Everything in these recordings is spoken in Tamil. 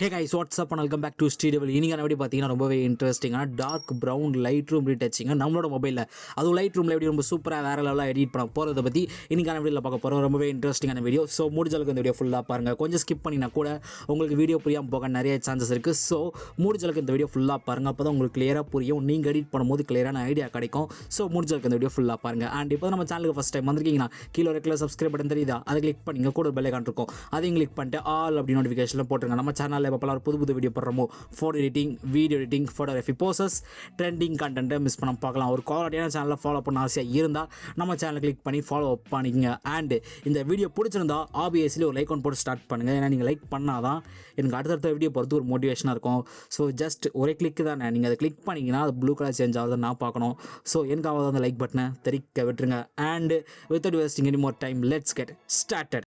Hey guys, what's up and welcome back to Sri Divil. இன்னைக்கான வீடியோ பார்த்தீங்கன்னா ரொம்பவே இன்ட்ரெஸ்டிங்கான டார்க் ப்ரௌன் லைட்ரூம் ரீடச்சிங்க நம்மளோட மொபைலில் அதுவும் லைட்ரூமில் எப்படி ரொம்ப சூப்பராக வேறு லெவலாக எடிட் பண்ண போகிறத பற்றி இன்னைக்கான வீடியோவில் பார்க்க போகிறோம். ரொம்பவே இன்ட்ரெஸ்டிங்கான வீடியோ. ஸோ முடிஞ்சளவுக்கு இந்த வீடியோ ஃபுல்லாக பாருங்கள். கொஞ்சம் ஸ்கிப் பண்ணினா கூட உங்களுக்கு வீடியோ புரியாமல் போக நிறைய சான்சஸ் இருக்குது. ஸோ முடிஞ்சளவுக்கு இந்த வீடியோ ஃபுல்லாக பாருங்கள். அப்போ தான் உங்களுக்கு கிளியராக புரியும். நீங்கள் எடிட் பண்ணும்போது கிளியரான ஐடியா கிடைக்கும். ஸோ முடிஞ்சளவுக்கு இந்த வீடியோ ஃபுல்லாக பாருங்கள். அண்ட் இப்போ நம்ம சேனலுக்கு ஃபஸ்ட் டைம் வந்திருக்கீங்கன்னா கீழே ரெகுலர் சப்ஸ்கிரைப் பட்டன் தெரியுதா, அதை கிளிக் பண்ணிங்க கூட பெல் ஐகான் இருக்கும், அதையும் கிளிக் பண்ணிட்டு ஆல் அப்படி நோட்டிஃபிகேஷனில் போட்டுருங்க. நம்ம சேனலில் இப்போ புது வீடியோ போடுறோமோ photo editing, video editing, photography poses, trending கண்டென்ட்டை மிஸ் பண்ண பார்க்கலாம். ஒரு குவாலிட்டியான சேனலில் ஃபாலோ பண்ண ஆசையாக இருந்தால் நம்ம சேனலை கிளிக் பண்ணி ஃபாலோ பண்ணிக்கங்க. அண்ட் இந்த வீடியோ பிடிச்சிருந்தா ஆப்வியஸ்லி ஒரு லைக் ஒன் போட்டு ஸ்டார்ட் பண்ணுங்கள். ஏன்னா நீங்கள் லைக் பண்ணால் தான் எனக்கு அடுத்தடுத்த வீடியோ பொறுத்து ஒரு மோட்டிவேஷனாக இருக்கும். ஸோ ஜஸ்ட் ஒரே கிளிக் தானே, நீங்கள் அதை கிளிக் பண்ணிங்கன்னா அது ப்ளூ கலர் சேஞ்ச் ஆகுதுன்னு நான் பார்க்கணும். ஸோ எனக்காவது அந்த லைக் பட்டனை தெரிக்க விட்டுருங்க. And without wasting any more time let's get started.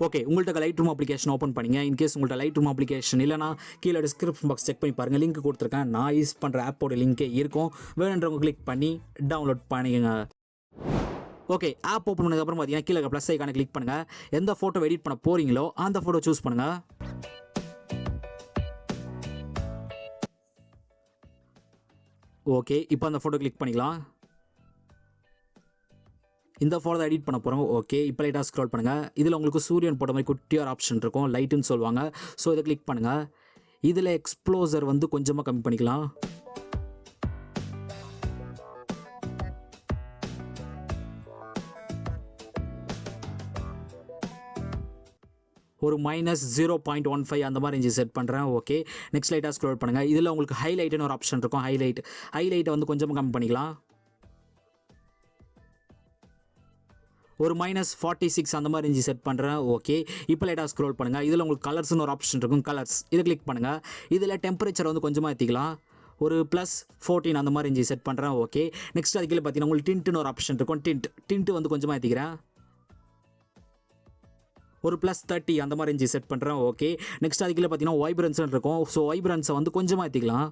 Okay, உங்கள்கிட்ட லைட்ரூம் அப்ளிகேஷன் ஓப்பன் பண்ணிங்க. இன்கேஸ் உங்கள்கிட்ட லைட்ரூம் அப்ளிகேஷன் இல்லைனா கீழே டிஸ்கிரிப்ஷன் பாக்ஸ் செக் பண்ணி பாருங்கள், லிங்க் கொடுத்துருக்கேன். நான் யூஸ் பண்ணுற ஆப்போட லிங்க்கே இருக்கும், வேணுன்றவங்க கிளிக் பண்ணி டவுன்லோட் பண்ணிக்கோங்க. ஓகே, ஆப் ஓப்பன் பண்ணதுக்கப்புறம் பார்த்தீங்கன்னா கீழே ப்ளஸ் ஐக்கான கிளிக் பண்ணுங்கள். எந்த ஃபோட்டோ எடிட் பண்ண போகிறீங்களோ அந்த ஃபோட்டோ சூஸ் பண்ணுங்கள். ஓகே, இப்போ அந்த ஃபோட்டோ கிளிக் பண்ணிக்கலாம். இந்த ஃபோட்டோ தான் எடிட் பண்ண போகிறோம். ஓகே, இப்போ லைட்டாக ஸ்க்ரோல் பண்ணுங்கள். இதில் உங்களுக்கு சூரியன் போட்ட மாதிரி குட்டியார் ஆப்ஷன் இருக்கும், லைட்டுன்னு சொல்லுவாங்க. ஸோ இதை கிளிக் பண்ணுங்கள். இதில் எக்ஸ்ப்ளோசர் வந்து கொஞ்சமாக கம்மி பண்ணிக்கலாம். ஒரு -0.15 அந்த மாதிரி ரேஞ்சு செட் பண்ணுறேன். ஓகே, நெக்ஸ்ட் லைட்டாக ஸ்க்ரோல் பண்ணுங்கள். இதில் உங்களுக்கு ஹைலைட்டுன்னு ஒரு ஆப்ஷன் இருக்கும், ஹைலைட்டை வந்து கொஞ்சமாக கம்மி பண்ணிக்கலாம். ஒரு -46 அந்த மாதிரி ரேஞ்சு செட் பண்ணுறேன். ஓகே, இப்போ லைட்டாக ஸ்க்ரோல் பண்ணுங்கள். இதில் உங்களுக்கு கலர்ஸ்னு ஒரு ஆப்ஷன் இருக்கும், கலர்ஸ் இதை கிளிக் பண்ணுங்கள். இதில் டெம்பரேச்சர் வந்து கொஞ்சமாக ஏற்றிக்கலாம். ஒரு +14 அந்த மாதிரி ரேஞ்சு செட் பண்ணுறேன். ஓகே, நெக்ஸ்ட் அதுக்கு பார்த்தீங்கன்னா உங்களுக்கு டிண்ட்னு ஒரு ஆப்ஷன் இருக்கும், டிண்ட் வந்து கொஞ்சமாக ஏற்றிக்கிறேன். ஒரு +30 அந்த மாதிரி ரேஞ்சு செட் பண்ணுறேன். ஓகே, நெக்ஸ்ட் அதுக்கு பார்த்தீங்கன்னா வைப்ரன்ஸ்னு இருக்கும். ஸோ வைப்ரன்ஸை வந்து கொஞ்சமாக ஏற்றிக்கலாம்.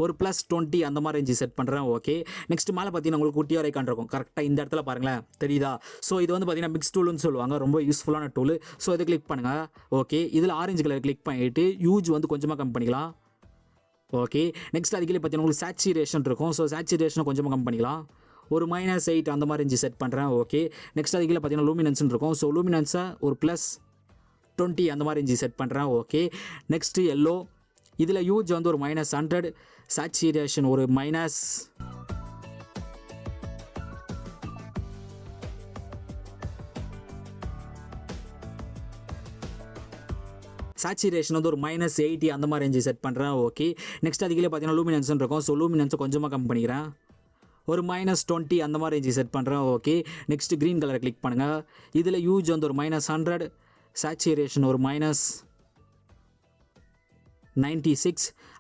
ஒரு +20 அந்த மாதிரி ரேஞ்சு செட் பண்ணுறேன். ஓகே, நெக்ஸ்ட் மேலே பார்த்தீங்கன்னா உங்களுக்கு குட்டியாக ஐக்கான் இருக்கும், கரெக்டாக இந்த இடத்துல பாருங்களேன், தெரியுதா? ஸோ இது வந்து பார்த்தீங்கன்னா மிக்ஸ் டூல்னு சொல்லுவாங்க, ரொம்ப யூஸ்ஃபுல்லான டூல். ஸோ இதை கிளிக் பண்ணுங்கள். ஓகே, இதில் ஆரஞ்சு கலர் கிளிக் பண்ணிவிட்டு யூஸ் வந்து கொஞ்சமாக கம்மி பண்ணிக்கலாம். ஓகே, நெக்ஸ்ட் அதுக்கு பார்த்தீங்கன்னா உங்களுக்கு சேச்சுரேஷன் இருக்கும். ஸோ சேச்சுரேஷனை கொஞ்சமாக கம்மி பண்ணிக்கலாம். ஒரு -8 அந்த மாதிரி ரேஞ்சு செட் பண்ணுறேன். ஓகே, நெக்ஸ்ட் அதுக்கு பார்த்தீங்கன்னா லூமினன்ஸ்னு இருக்கும். ஸோ லூமினன்ஸை ஒரு +20 அந்த மாதிரி ரேஞ்சு செட் பண்ணுறேன். ஓகே, நெக்ஸ்ட்டு எல்லோ, இதில் யூஸ் வந்து ஒரு -100, சேச்சுரேஷன் ஒரு சேச்சுரேஷன் வந்து ஒரு -80 அந்த மாதிரி ரேஞ்சு செட் பண்ணுறேன். ஓகே, நெக்ஸ்ட் அதுக்கு பார்த்தீங்கன்னா லூமினன்ஸ்னு இருக்கும். ஸோ லூமினன்ஸை கொஞ்சமாக கம்மி பண்ணிக்கிறேன். ஒரு -20 அந்த மாதிரி ரேஞ்சு செட் பண்ணுறேன். ஓகே, நெக்ஸ்ட் க்ரீன் கலரை கிளிக் பண்ணுங்கள். இதில் யூஸ் வந்து ஒரு -100, சேச்சுரேஷன் ஒரு -96,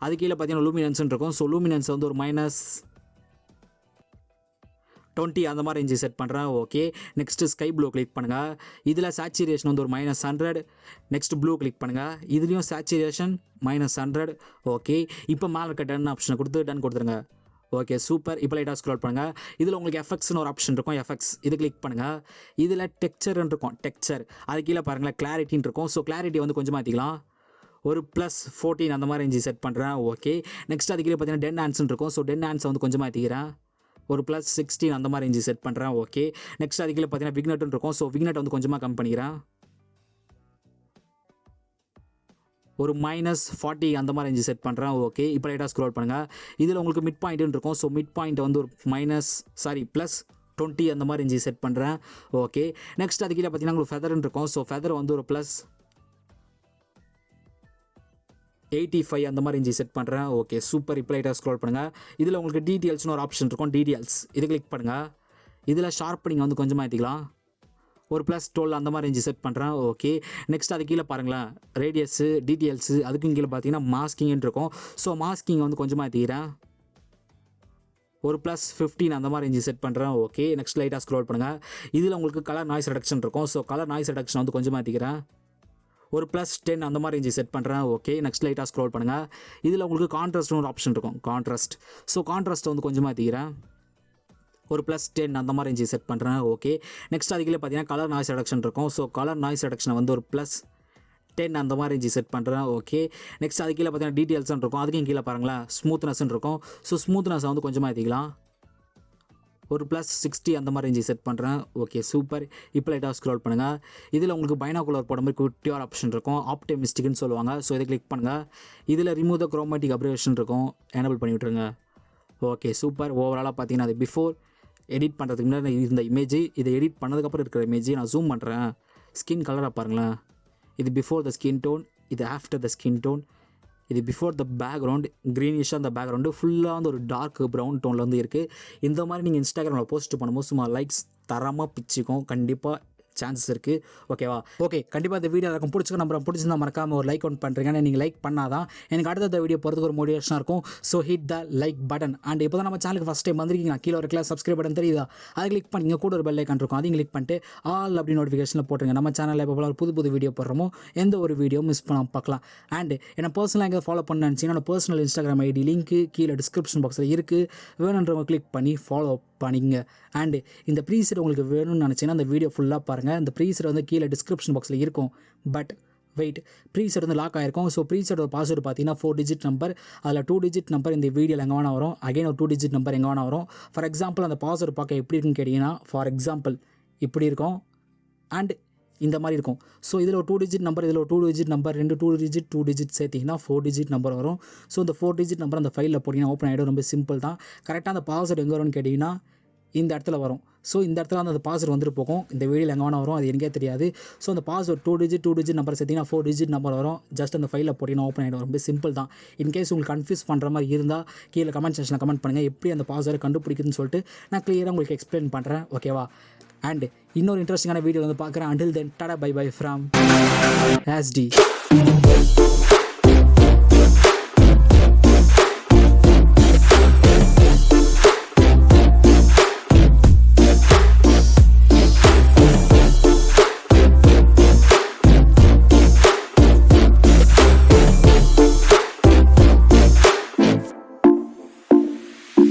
அது கீழே பார்த்தீங்கன்னா லூமினன்ஸ்னு இருக்கும். ஸோ லூமினன்ஸ் வந்து ஒரு -20 அந்த மாதிரி ரேஞ்சு செட் பண்ணுறேன். Okay, next sky blue click பண்ணுங்கள். இதில் சேச்சுரேஷன் வந்து ஒரு -100, நெக்ஸ்ட் ப்ளூ கிளிக் பண்ணுங்கள். இதுலேயும் சேச்சுரேஷன் -100. ஓகே, இப்போ மேலே இருக்க டன் ஆப்ஷனை கொடுத்து டன் கொடுத்துருங்க. Okay, super. இப்போ லைட்டாக ஸ்க்ரோல் பண்ணுங்கள். இதில் உங்களுக்கு எஃபெக்ட்ஸ்னு ஒரு ஆப்ஷன் இருக்கும், எஃபெக்ட்ஸ் இது கிளிக் பண்ணுங்கள். இதில் டெக்ஸ்சர்னு இருக்கும், டெக்ஸ்சர் அது கீழே பாருங்களேன், கிளாரிட்டின்னு இருக்கும். ஸோ கிளாரிட்டி வந்து கொஞ்சமாக மாற்றிக்கலாம். ஒரு +14 அந்த மாதிரி ரேஞ்சு செட் பண்ணுறேன். ஓகே, நெக்ஸ்ட் அதுக்கு பார்த்தீங்கன்னா டென் ஆன்ஸ்னு இருக்கும். ஸோ டென் ஆன்ஸை வந்து கொஞ்சமாக ஏற்றிக்கிறேன். ஒரு +16 அந்த மாதிரி ரேஞ்சு செட் பண்ணுறேன். ஓகே, நெக்ஸ்ட் அதுக்கு பார்த்தீங்கன்னா விக்னெட்னு இருக்கும். ஸோ விக்னெட் வந்து கொஞ்சமாக கம்மி பண்ணிக்கிறேன். ஒரு -40 அந்த மாதிரி ரேஞ்சு செட் பண்ணுறேன். ஓகே, இப்போ லைட்டாக ஸ்க்ரோல் பண்ணுங்கள். இதில் உங்களுக்கு மிட் பாயிண்ட்டுன்னு இருக்கும். ஸோ மிட் பாயிண்ட் வந்து ஒரு +20 அந்த மாதிரி ரேஞ்சு செட் பண்ணுறேன். ஓகே, நெக்ஸ்ட் அதுக்கு பார்த்தீங்கன்னா உங்களுக்கு ஃபெதர்னு இருக்கும். ஸோ ஃபெதர் வந்து ஒரு +85 அந்த மாதிரி ரேஞ்சு செட் பண்ணுறேன். Okay, super. இப்போ லைட்டாக ஸ்க்ரோல் பண்ணுங்கள். இதில் உங்களுக்கு டீட்டெயில்ஸ்னு ஒரு ஆப்ஷன் இருக்கும், டீட்டெயில்ஸ் இது கிளிக் பண்ணுங்கள். இதில் ஷார்ப்பனிங் வந்து கொஞ்சமாக ஏற்றிக்கலாம். ஒரு +12 அந்த மாதிரி ரேஞ்சு செட் பண்ணுறேன். ஓகே, நெக்ஸ்ட் அது கீழே பாருங்களேன், ரேடியஸு, டீட்டெயில்ஸு அதுக்கும் கீழே பார்த்தீங்கன்னா மாஸ்கிங்னு இருக்கும். ஸோ மாஸ்கிங் வந்து கொஞ்சமாக ஏற்றிக்கிறேன். ஒரு +15 அந்த மாதிரி ரேஞ்சு செட் பண்ணுறேன். ஓகே, நெக்ஸ்ட் லைட்டாக ஸ்க்ரோல் பண்ணுங்கள். இதில் உங்களுக்கு கலர் நாய்ஸ் ரிடக்ஷன் இருக்கும். ஸோ கலர் நாய்ஸ் ரிடக்ஷன் வந்து கொஞ்சமாக ஏற்றிக்கிறேன். ஒரு +10 அந்த மாதிரி ரேஞ்சு செட் பண்ணுறேன். ஓகே, நெக்ஸ்ட் லைட்டாக ஸ்க்ரோல் பண்ணுங்கள். இதில் உங்களுக்கு கான்ட்ராஸ்ட்னு ஒரு ஆப்ஷன் இருக்கும், கான்ட்ராஸ்ட். ஸோ கான்ட்ராஸ்ட் வந்து கொஞ்சமாக ஏற்றிக்கிறேன். ஒரு +10 அந்த மாதிரி ரேஞ்சு செட் பண்ணுறேன். ஓகே, நெக்ஸ்ட் அதுக்குள்ளே பார்த்தீங்கன்னா கலர் நாய்ஸ் ரிடக்ஷன் இருக்கும். ஸோ கலர் நாய்ஸ் ரிடக்ஷனை வந்து ஒரு 10 அந்த மாதிரி ரேஞ்சு செட் பண்ணுறேன். ஓகே, நெக்ஸ்ட் அது கீழே பார்த்தீங்கன்னா டீட்டெயில்ஸ்னு இருக்கும். அதுக்கும் கீழே பாருங்களேன் ஸ்மூத்னஸ்ன்னு இருக்கும். ஸோ ஸ்மூத்னஸை வந்து கொஞ்சமாக ஏற்றிக்கலாம். ஒரு +60 அந்த மாதிரி ரேஞ்சு செட் பண்ணுறேன். Okay super. இப்போ லைட்டாக ஸ்க்ரோல் பண்ணுங்கள். இதில் உங்களுக்கு பைனாகுலர் போட மாதிரி குட்டியாக ஆப்ஷன் இருக்கும். ஆப்டிமிஸ்டிக்னு சொல்லுவாங்க. ஸோ இதை கிளிக் பண்ணுங்கள். இதில் ரிமூவ் த குரோமேட்டிக் அப்ரேஷன் இருக்கும். எனபிள் பண்ணி விட்ருங்க. Okay super. ஓவராலாக பார்த்தீங்கன்னா அது பிஃபோர் எடிட் பண்ணுறதுக்கு முன்னாடி இந்த இமேஜ், இதை எடிட் பண்ணதுக்கப்புறம் இருக்கிற இமேஜ் நான் ஜூம் பண்ணுறேன். ஸ்கின் கலராக பாருங்களேன். இது பிஃபோர் த ஸ்கின் டோன், இது ஆஃப்டர் த ஸ்கின் டோன், இது பிஃபோர் த பேக்ரவுண்ட் க்ரீனிஷாக அந்த பேக்ரவுண்டு ஃபுல்லாக வந்து ஒரு டார்க் ப்ரௌன் டோனில் வந்து இருக்குது. இந்த மாதிரி நீங்கள் இன்ஸ்டாகிராமில் போஸ்ட் பண்ணும்போது சும்மா லைக்ஸ் தரமாக பிச்சுக்கும். கண்டிப்பாக சான்சஸ் இருக்குது. ஓகேவா? ஓகே, கண்டிப்பாக இந்த வீடியோ எல்லாருக்கும் பிடிச்சிக்க நம்புறேன். பிடிச்சிருந்தா மறக்காமல் ஒரு லைக் ஒன் பண்ணுறீங்க. நீங்கள் லைக் பண்ணாதான் எனக்கு அடுத்த வீடியோ போகிறதுக்கு ஒரு மோட்டிவேஷனாக இருக்கும். So hit the like button. And இப்போ தான் நம்ம சேனலுக்கு ஃபஸ்ட் டைம் வந்திருக்கீங்க, கீழே ஒரு கிளாஸ் சப்ஸ்கிரைப் பட்டன் தெரியுதா, அதை கிளிக் பண்ணிங்க. கூட ஒரு பெல் ஐக்கான் இருக்கும், அதையும் கிளிக் பண்ணிட்டு ஆல் அப்படி நோட்டிஃபிகேஷனில் போட்டுருங்க. நம்ம சேனலில் இப்போ ஒரு புது வீடியோ போடுறோமோ எந்த ஒரு வீடியோ மிஸ் பண்ணாமல் பார்க்கலாம். அண்ட் என்ன பர்சனலாக எங்கே ஃபாலோ பண்ண நினச்சிங்கன்னா என்னோட பர்சனல் இன்ஸ்டாகிராம் ஐடி லிங்க்கு கீழே டிஸ்கிரிப்ஷன் பாக்ஸில் இருக்குது. வேணுன்றவங்க கிளிக் பண்ணி ஃபாலோ பண்ணிங்க. அண்டு இந்த ப்ரீசெட் உங்களுக்கு வேணும்னு நினச்சிங்கன்னா அந்த வீடியோ ஃபுல்லாக பாருங்கள். இந்த ப்ரீசெட் வந்து கீழே டிஸ்கிரிப்ஷன் பாக்ஸில் இருக்கும். பட் வெயிட், ப்ரீசெட் வந்து லாக் ஆகிருக்கும். ஸோ ப்ரீசெட்டோட பாஸ்வேர்டு பார்த்தீங்கன்னா 4 டிஜிட் நம்பர். அதில் 2 டிஜிட் நம்பர் இந்த வீடியோவில் எங்கே வேணா வரும். அகைன் ஒரு 2 டிஜிட் நம்பர் எங்கே வேணா வரும். ஃபார் எக்ஸாம்பிள் அந்த பாஸ்வேர்டு பார்க்க எப்படி இருக்குன்னு கேட்டிங்கன்னா, ஃபார் எக்ஸாம்பிள் இப்படி இருக்கும் அண்ட் இந்த மாதிரி இருக்கும். ஸோ இதில் ஒரு 2 டிஜிட் நம்பர், இதில் ஒரு 2 டிஜிட் நம்பர், 2 டிஜிட் சேர்த்திங்கன்னா 4 டிஜிட் நம்பர் வரும். ஸோ இந்த 4 டிஜிட் நம்பர் அந்த ஃபைலில் போட்டிங்கன்னா ஓப்பன் ஆகிடும். ரொம்ப சிம்பிள் தான். கரெக்டாக அந்த பாஸ்வேர்டு எங்கே வரும்னு கேட்டிங்கன்னா இந்த இடத்துல வரும். ஸோ இந்த இடத்துல அந்த பாஸ்வேர்டு வந்துட்டு போகும். இந்த வீடியோவில் எங்கே வேணா வரும், அது எனக்கே தெரியாது. ஸோ அந்த பாஸ்வேர்டு 2 டிஜிட் நம்பர் சேர்த்திங்கன்னா 4 டிஜிட் நம்பர் வரும். ஜஸ்ட் அந்த ஃபைலில் போட்டிங்கன்னா ஓப்பன் ஆகிடும். ரொம்ப சிம்பிள் தான். இன்கேஸ் உங்களுக்கு கன்ஃபியூஸ் பண்ணுற மாதிரி இருந்தால் கீழே கமெண்ட் செக்ஷனில் கமெண்ட் பண்ணுங்கள். எப்படி அந்த பாஸ்வேர்டை கண்டுபிடிக்குதுன்னு சொல்லிட்டு நான் கிளியராக உங்களுக்கு எக்ஸ்பிளைன் பண்ணுறேன். ஓகேவா? அண்ட் இன்னொரு இன்ட்ரெஸ்டிங்கான வீடியோ வந்து பார்க்குறேன். Until then tata bye bye from SD.